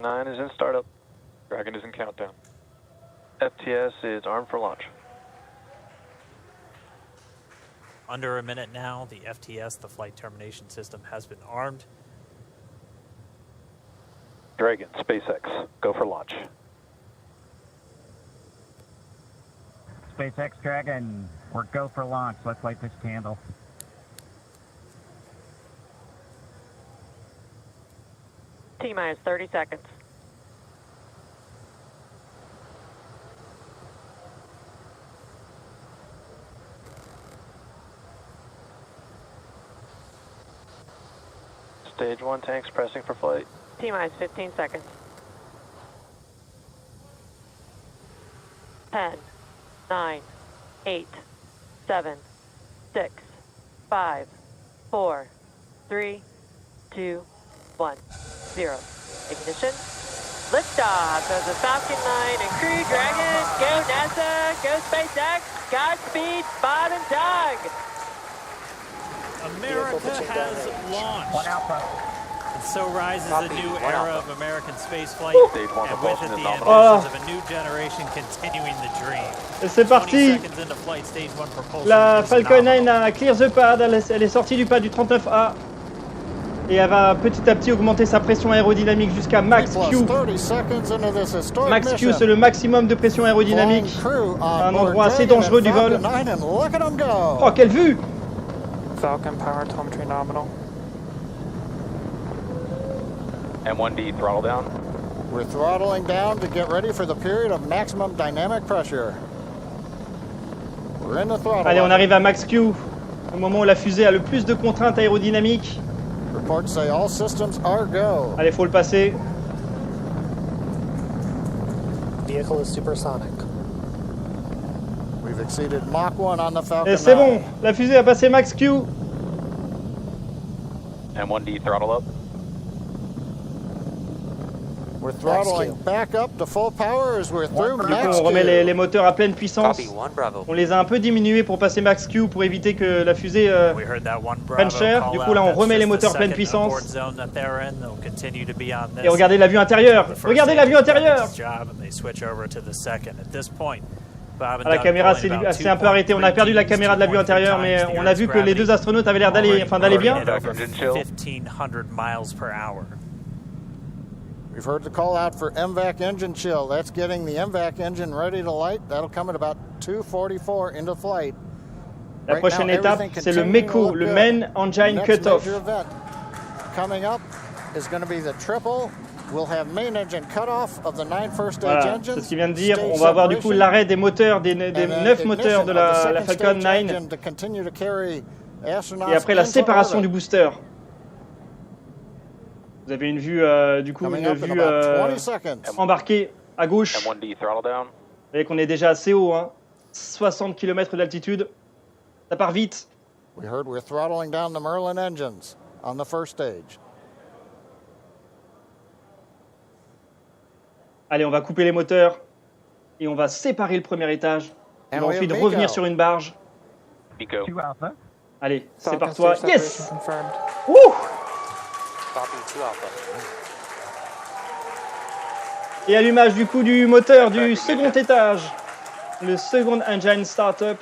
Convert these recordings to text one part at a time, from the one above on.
9 is in startup. Dragon is in countdown. FTS is armed for launch. Under a minute now, the FTS, the flight termination system, has been armed. Dragon, SpaceX, go for launch. SpaceX Dragon, we're go for launch. Let's light this candle. T-minus 30 seconds. Stage 1 tanks pressing for flight. T-minus 15 seconds. 10, 9, 8, 7, 6, 5, 4, 3, 2, 1, 0. Ignition. Liftoff of the Falcon 9 and Crew Dragon. Go NASA, go SpaceX, Godspeed, Bob and Doug. America has launched. One Alpha. And so rises a new era of American spaceflight, Stage 1 and with it propulsion the is ambitions nominal. of a new generation continuing the dream. Et c'est 20 parti. seconds into flight, stage 1 propulsion La is Falcon 9 nominal. a clear the pad, elle est sortie du pad du 39A. Et elle va petit à petit augmenter sa pression aérodynamique jusqu'à Max Q. Max Q, c'est le maximum de pression aérodynamique. Un endroit assez dangereux du vol. Oh, quelle vue! Falcon power telemetry nominal. M1D, throttle down. We're throttling down to get ready for the period of maximum dynamic pressure. We're in the throttle. Allez, on arrive à Max Q. Au moment où la fusée a le plus de contraintes aérodynamiques. Reports say all systems are go. Allez, faut le passer. Vehicle is supersonic. We've exceeded Mach 1 on the Falcon Et c'est 9. bon, la fusée a passé Max Q. M1D, throttle up. We're throttling back up to full power as we're through Du coup, Max on remet Q. les moteurs à pleine puissance. Copy, 1 Bravo. On les a un peu diminués pour passer Max Q pour éviter que la fusée We heard that one prenne Bravo cher. call Du out. coup, là, on That's remet les just the moteurs pleine second puissance. abort zone that they're in. They'll continue to be on this. Et regardez la vue intérieure. The first Regardez stage la vue has done intérieure. its job, and they switch over to the second. At this point, Bob and Ah, la Doug caméra pulling about s'est un peu arrêtée. On a perdu la caméra de la vue intérieure, mais on a vu que les deux astronautes avaient l'air d'aller bien. At over 1,500 miles per hour. We've heard the call out for MVAC engine chill. That's getting the MVAC engine ready to light. That'll come at about 2:44 into flight. La Right prochaine now, étape, everything c'est le continuing to MECO, look le good. Main Engine Next Cutoff. major event coming up is going to be the triple. We'll have main engine cutoff of the 9 first stage Voilà, engines. c'est ce qu'il vient de dire. Stage On va avoir du coup separation, l'arrêt des moteurs, des and then 9 moteurs de ignition la of the second Falcon stage 9. engine to continue to carry astronauts Et après la into séparation orbit. du booster. Vous avez une vue, du coup, Coming une up in vue about 20 seconds. embarquée à gauche. M1D, throttle down. Vous voyez qu'on est déjà assez haut, hein. 60 km d'altitude. Ça part vite. We heard we're throttling down the Merlin engines on the first stage. Allez, on va couper les moteurs et on va séparer le premier étage. On And va we ensuite have revenir MECO. sur une barge. Pico. 2 Alpha. Allez, c'est Falcon par toi. stage Yes! separation confirmed. Ouh! Copy, 2 Alpha. Et allumage du coup du moteur du second étage. Le second engine startup.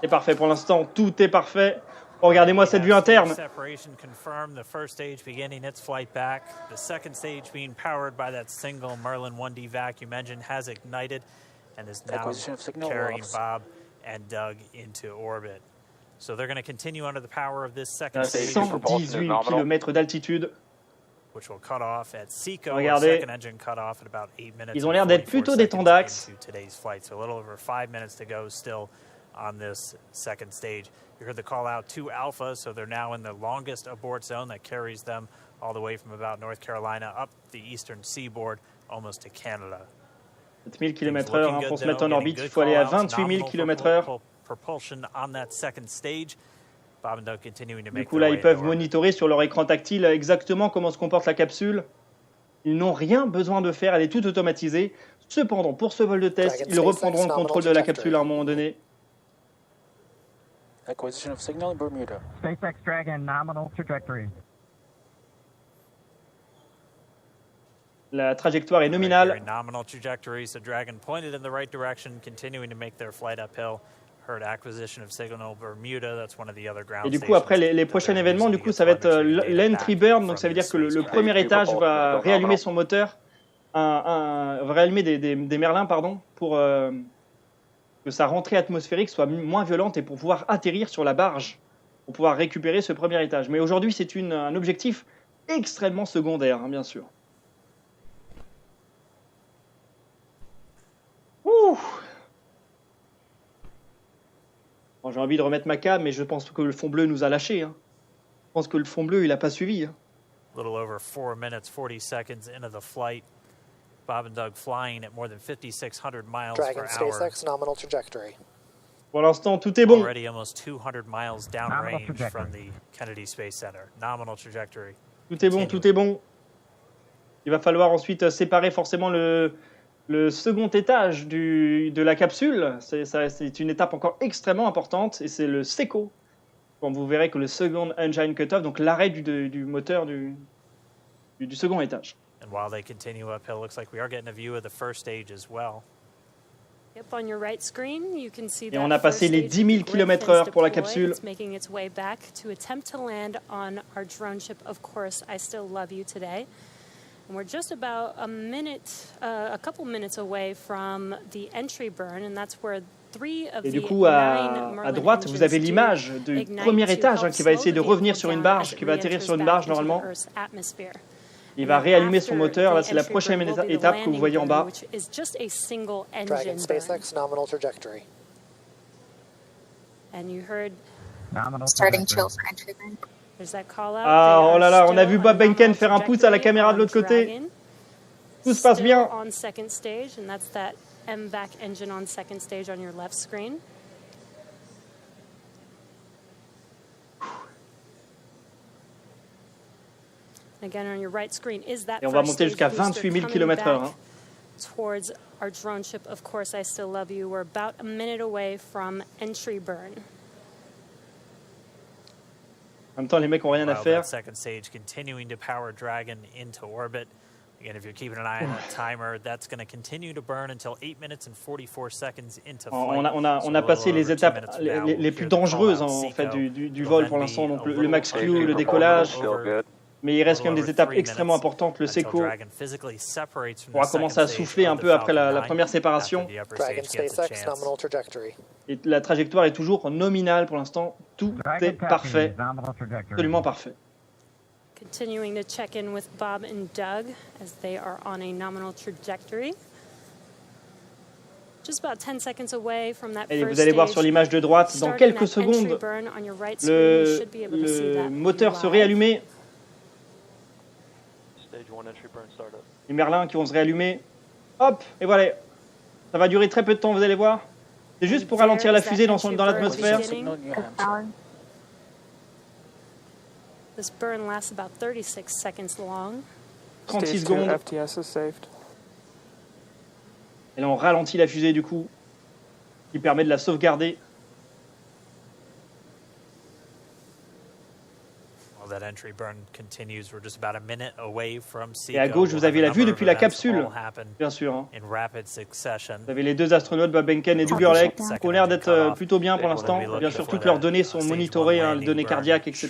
C'est parfait pour l'instant, tout est parfait. Oh, regardez-moi cette vue interne. Separation confirmed. The first stage beginning its flight back. The second stage being powered by that single Merlin 1D vacuum engine has ignited and is now Acquisition of signal carrying loss. Bob and Doug into orbit. So they're going to continue under the power of this À second stage, 118 km d'altitude. which will cut off at Seco. Regardez. Second engine cut off at about 8 minutes. Ils ont and l'air d'être 44 plutôt des seconds temps d'axe. into today's flight. So a little over 5 minutes to go still on this second stage. You heard the call out to Alpha, so they're now in the longest abort zone that carries them all the way from about North Carolina up the eastern seaboard, almost to Canada. 7000 km/h, hein, pour se mettre en orbite, il faut aller à 28 000 km/h. Propulsion on that second stage. Bob and Doug continuing to Du make coup, their là, way ils peuvent into orbit. monitorer sur leur écran tactile exactement comment se comporte la capsule. Ils n'ont rien besoin de faire, elle est toute automatisée. Cependant, pour ce vol de test, Dragon ils reprendront le SpaceX contrôle de la capsule à un moment donné. Acquisition of signal in Bermuda. SpaceX Dragon, nominal trajectory. La trajectoire est Right here nominale. in nominal trajectory, so Dragon pointed in the right direction, continuing to make their flight uphill. Heard acquisition of signal Bermuda. That's one of the other ground Et du coup, après les prochains événements, du coup, ça va être l'entry burn. Donc, ça veut dire que le premier étage va réallumer son moteur, va réallumer des Merlins, pardon, pour que sa rentrée atmosphérique soit moins violente et pour pouvoir atterrir sur la barge, pour pouvoir récupérer ce premier étage. Mais aujourd'hui, c'est un objectif extrêmement secondaire, hein, bien sûr. Ouh. Bon, j'ai envie de remettre ma cam, mais je pense que le fond bleu nous a lâchés. Hein. Je pense que le fond bleu, il n'a pas suivi. Hein. Little over 4 minutes, 40 seconds into the flight. Bob and Doug flying at more than 5,600 miles Dragon per hour. SpaceX nominal trajectory. Pour l'instant, tout est bon. Already almost 200 miles downrange from the Kennedy Space Center. Nominal trajectory. Tout est bon, tout est bon. Il va falloir ensuite séparer forcément le second étage de la capsule. C'est une étape encore extrêmement importante et c'est le SECO. Quand vous verrez que le Second Engine Cutoff, donc l'arrêt du moteur du second étage. And while they continue uphill, looks like we are getting a view of the first stage as well. Yep, on your right screen, you can see Et on a passé les 10 000 km/h pour la capsule. It's making its way back to attempt to land on our drone ship. Of course, I still love you today. And we're just about a couple minutes away from the entry burn, and that's where 3 of Et the du coup, à droite, vous avez l'image du premier étage qui va essayer de revenir sur une barge, qui va atterrir sur une barge normalement. Il va réallumer son moteur. Là, c'est la prochaine étape que vous voyez en bas. Dragon SpaceX nominal trajectory. And you heard Starting chill for entry burn. there's that call out. Ah, They oh are là là, on a still vu on Bob Behnken nominal faire un pouce à la caméra de l'autre côté. Dragon. Tout se passe Still bien. on second stage, and that's that MVAC engine on second stage on your left screen. Again, on your right screen is that Et on va first monter jusqu'à stage booster 28 000 coming km/h. back towards our drone ship. Of course, I still love you. We're about a minute away from entry burn. En même temps, les mecs ont rien à While faire. that second stage continuing to power Dragon into orbit. Again, if you're keeping an eye on that timer, that's going to continue to burn until 8 minutes and 44 seconds into flight. On a passé les étapes les plus dangereuses en fait du vol pour l'instant, donc le max crew, le décollage. Mais il reste quand même des étapes extrêmement importantes. Le SECO pourra commencer à souffler un peu après la première séparation. Dragon SpaceX nominal trajectory. Et la trajectoire est toujours nominale pour l'instant. Tout est parfait, absolument parfait. Continuing to check in with Bob and Doug as they are on a nominal trajectory. Just about 10 seconds away from that Et first vous allez voir stage. sur l'image de droite, dans quelques Starting that entry secondes, burn on your right screen. You should be able to see le that moteur se live. réallumer. Stage 1 entry burn startup. Les Merlins qui vont se réallumer. Hop, et voilà. Ça va durer très peu de temps, vous allez voir. C'est juste pour ralentir la fusée dans l'atmosphère. This burn lasts about 36 seconds long. 36 Stage 2 secondes. FTS is saved. Et là, on ralentit la fusée du coup, qui permet de la sauvegarder. Well, that entry burn continues. We're just about a minute away from Et à SECO. gauche, vous avez la vue depuis la capsule, bien sûr. Hein. In rapid succession. Vous avez les deux astronautes, Bob Behnken et Doug Hurley, qui ont l'air d'être plutôt bien pour l'instant. Bien sûr, toutes leurs données sont monitorées, hein, les données cardiaques, etc.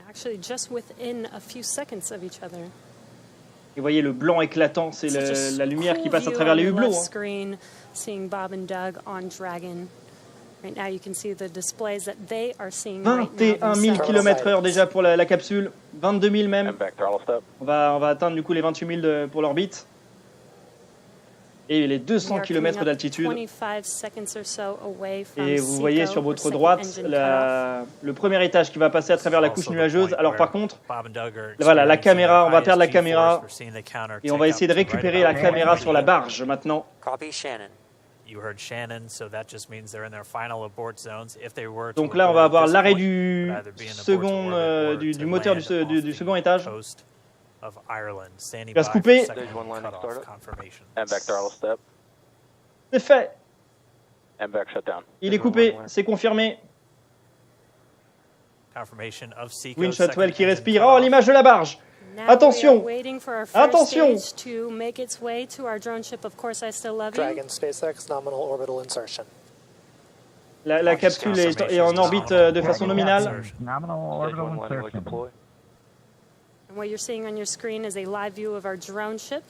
Actually, just within a few seconds of each other. Et vous voyez le blanc éclatant, c'est la lumière qui passe à travers les hublots. Hein. Screen, seeing Bob and Doug on Dragon. Right now you can see the displays that they are seeing 21 000 km/h déjà pour la capsule, 22 000 même. On va atteindre du coup les 28 000 pour l'orbite. Et les 200 km d'altitude. Et vous voyez sur votre droite le premier étage qui va passer à travers la couche nuageuse. Alors par contre, voilà la caméra, on va perdre la caméra et on va essayer de récupérer la caméra sur la barge maintenant. Donc là, on va avoir l'arrêt du moteur du second étage. Il va se couper. C'est fait. Il est coupé, c'est confirmé. Wind Shotwell qui respire. Oh, l'image de la barge. Attention. Waiting for our first Attention. stage to make its way to our drone ship. Of course, I still love you. Dragon SpaceX nominal orbital insertion. La capsule est en orbite de façon nominale. Nominal orbital insertion. And what you're seeing on your screen is a live view of our drone ship.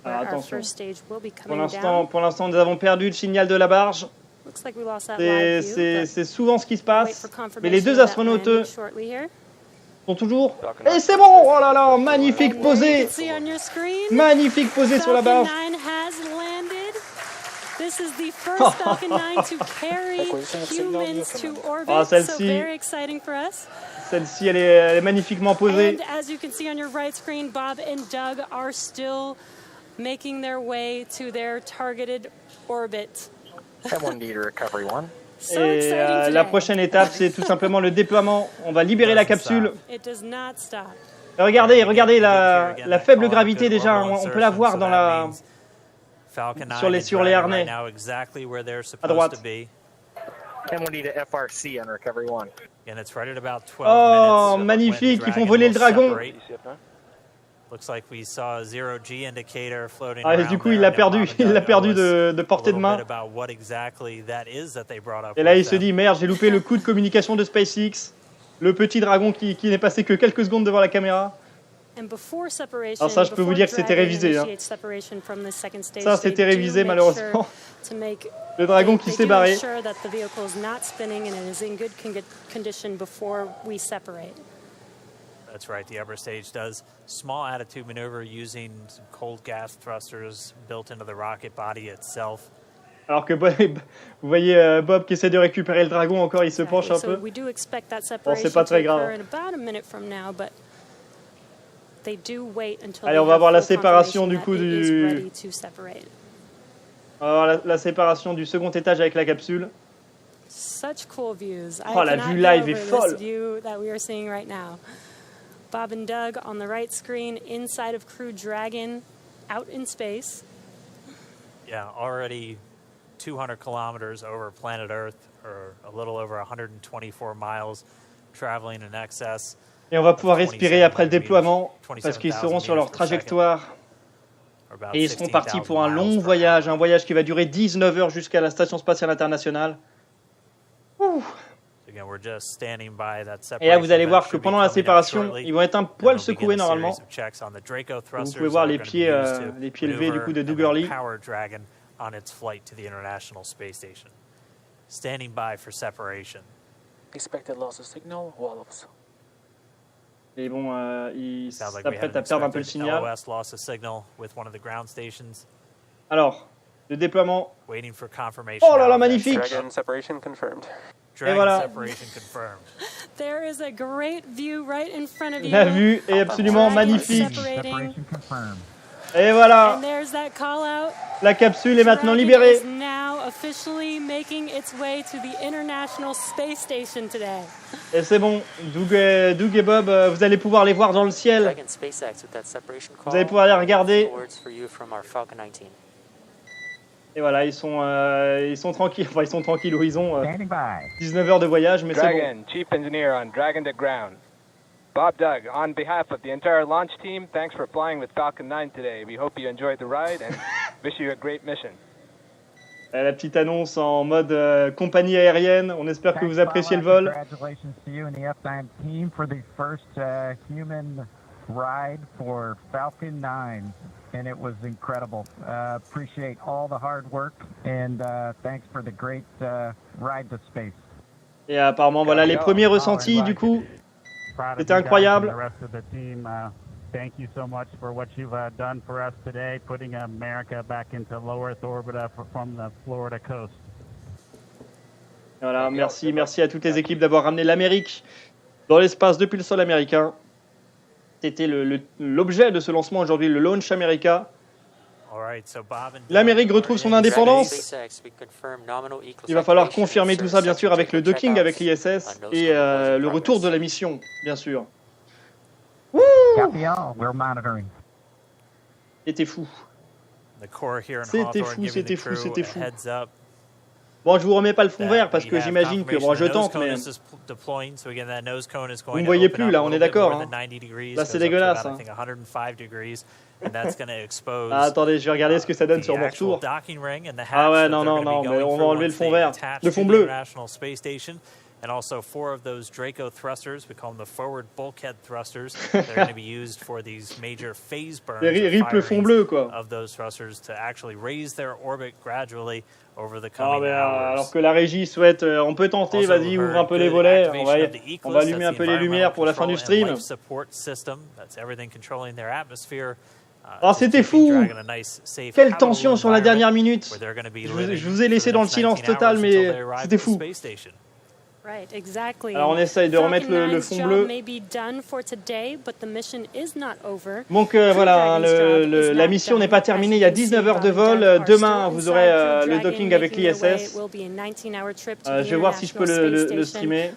Where Alors, our attention. first stage will be coming down. Pour l'instant, nous avons perdu le signal de la barge. Looks like we lost that live view, C'est souvent ce qui se passe. but Mais les deux confirmation of that astronautes landing shortly here. sont toujours. Et c'est bon! Oh là là, magnifique And posé! you can see on your screen, Magnifique posé sur la Falcon barge. 9 has landed. This is the first Falcon 9 to carry humans to orbit, Ah, so celle-ci. very exciting for us. Celle-ci, elle est magnifiquement posée. And as you can see on your right screen, Bob and Doug are still making their way to their targeted orbit. M1D to recovery 1. So Et exciting la today. prochaine étape, c'est tout simplement le déploiement. On va libérer la capsule. It does not stop. Regardez la faible gravité déjà. On peut la voir dans la sur les harnais. À droite. M1D to FRC on recovery 1. Oh, magnifique, ils font voler le dragon. Ah, et du coup, il l'a perdu de portée de main. Et là, il se dit, merde, j'ai loupé le coup de communication de SpaceX. Le petit dragon qui n'est passé que quelques secondes devant la caméra. Alors ça, je peux vous dire que c'était révisé. Hein. Ça, c'était révisé, malheureusement. Le dragon qui s'est barré. That's right. The upper stage does small attitude maneuver using some cold gas thrusters built into the rocket body itself. Alors que vous voyez Bob qui essaie de récupérer le dragon, encore il se penche un peu. Bon, c'est pas très grave. Allez, on va voir la séparation du coup la séparation du second étage avec la capsule. Oh, la vue live est folle. Bob and Doug on the right screen, inside of Crew Dragon, out in space. Yeah, already 200 kilometers over planet Earth, or a little over 124 miles, traveling in excess. Et on va pouvoir respirer après le déploiement, parce qu'ils seront sur leur trajectoire. Et ils seront partis pour un long voyage, un voyage qui va durer 19 heures jusqu'à la Station Spatiale Internationale. Ouh. Et là, vous allez voir que pendant la séparation, ils vont être un poil secoués normalement. Vous pouvez voir les pieds levés du coup de Doug Hurley. On its flight to the International Space Station. Standing by for separation. Expected loss of signal, walls. Et bon, ils s'apprêtent à perdre un peu le signal. LOS loss of signal with one of the ground stations. Alors, le déploiement. Waiting for confirmation. Oh là là, magnifique. Dragon separation confirmed. Dragon et voilà. Separation confirmed. There is a great view right in front of you. La vue est absolument magnifique. Separation confirmed. Et voilà. And there's that call out. La capsule est maintenant libérée. Dragon is now officially making its way to the International Space Station today. Et c'est bon, Doug et Bob, vous allez pouvoir les voir dans le ciel. Vous allez pouvoir les regarder. Et voilà, ils sont tranquilles. Enfin, ils sont tranquilles. Ils ont 19 heures de voyage, mais c'est bon. Dragon, Chief Engineer on Dragon to ground. Bob Doug, on behalf of the entire launch team, thanks for flying with Falcon 9 today. We hope you enjoyed the ride and wish you a great mission. La petite annonce en mode compagnie aérienne. On espère que vous appréciez le vol. Congratulations to you and the F9 team for the first human ride for Falcon 9. And it was incredible. Appreciate all the hard work and thanks for the great ride to space. Et apparemment, voilà les premiers ressentis du coup. C'était incroyable. Thank you so much for what you've done for us today, putting America back into low Earth orbit from the Florida coast. Voilà, merci à toutes les équipes d'avoir ramené l'Amérique dans l'espace depuis le sol américain. C'était l'objet de ce lancement aujourd'hui, le Launch America. L'Amérique retrouve son indépendance. Il va falloir confirmer tout ça, bien sûr, avec le docking avec l'ISS et le retour de la mission, bien sûr. C'était fou. C'était fou. Bon, Bon, je vous remets pas le fond that vert parce we que have j'imagine que confirmation bon, je the nose tente, cone mais is deploying. So again, that nose cone is vous going me to voyez open plus up là, a on est little bit d'accord. more Hein. than 90 degrees, Là, c'est goes up to dégueulasse. about, Hein. I think 105 degrees, and that's going to expose Ah, attendez, je vais regarder ce que ça donne the sur mon actual retour. docking ring and the hatch Ah ouais, that non, they're non, going to non, be mais going on va through enlever le once fond they vert, attach le to fond the bleu. International Space Station. And also 4 of those Draco thrusters, we call them the forward bulkhead thrusters. They're going to be used for these major phase burns Rip le fond bleu, quoi. of those thrusters to actually raise their orbit gradually over the coming hours. Alors que la régie souhaite, on peut tenter, vas-y, ouvre un peu les volets, on va allumer un peu les lumières pour la fin du stream. Alors c'était fou. Quelle tension sur la dernière minute. Je vous ai laissé dans le silence total, mais c'était fou. Right, exactly. Alors on essaye de remettre le fond bleu. Donc voilà, la mission n'est pas terminée, il y a 19 heures de vol. Demain, vous aurez le docking avec l'ISS. Je vais voir si je peux le streamer.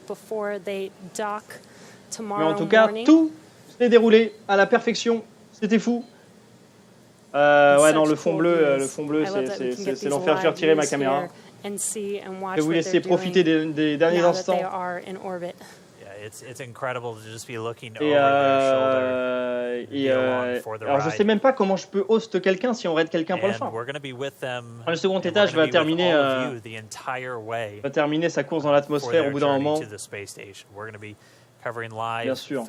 Mais en tout cas, tout s'est déroulé à la perfection. C'était fou. Ouais, non, le fond bleu, c'est l'enfer. Je vais retirer ma caméra. Je vais vous laisser profiter des derniers instants. Alors je sais même pas comment je peux host quelqu'un si on raid quelqu'un pour le fin. Le second étage va terminer sa course dans l'atmosphère au bout d'un moment. Bien sûr.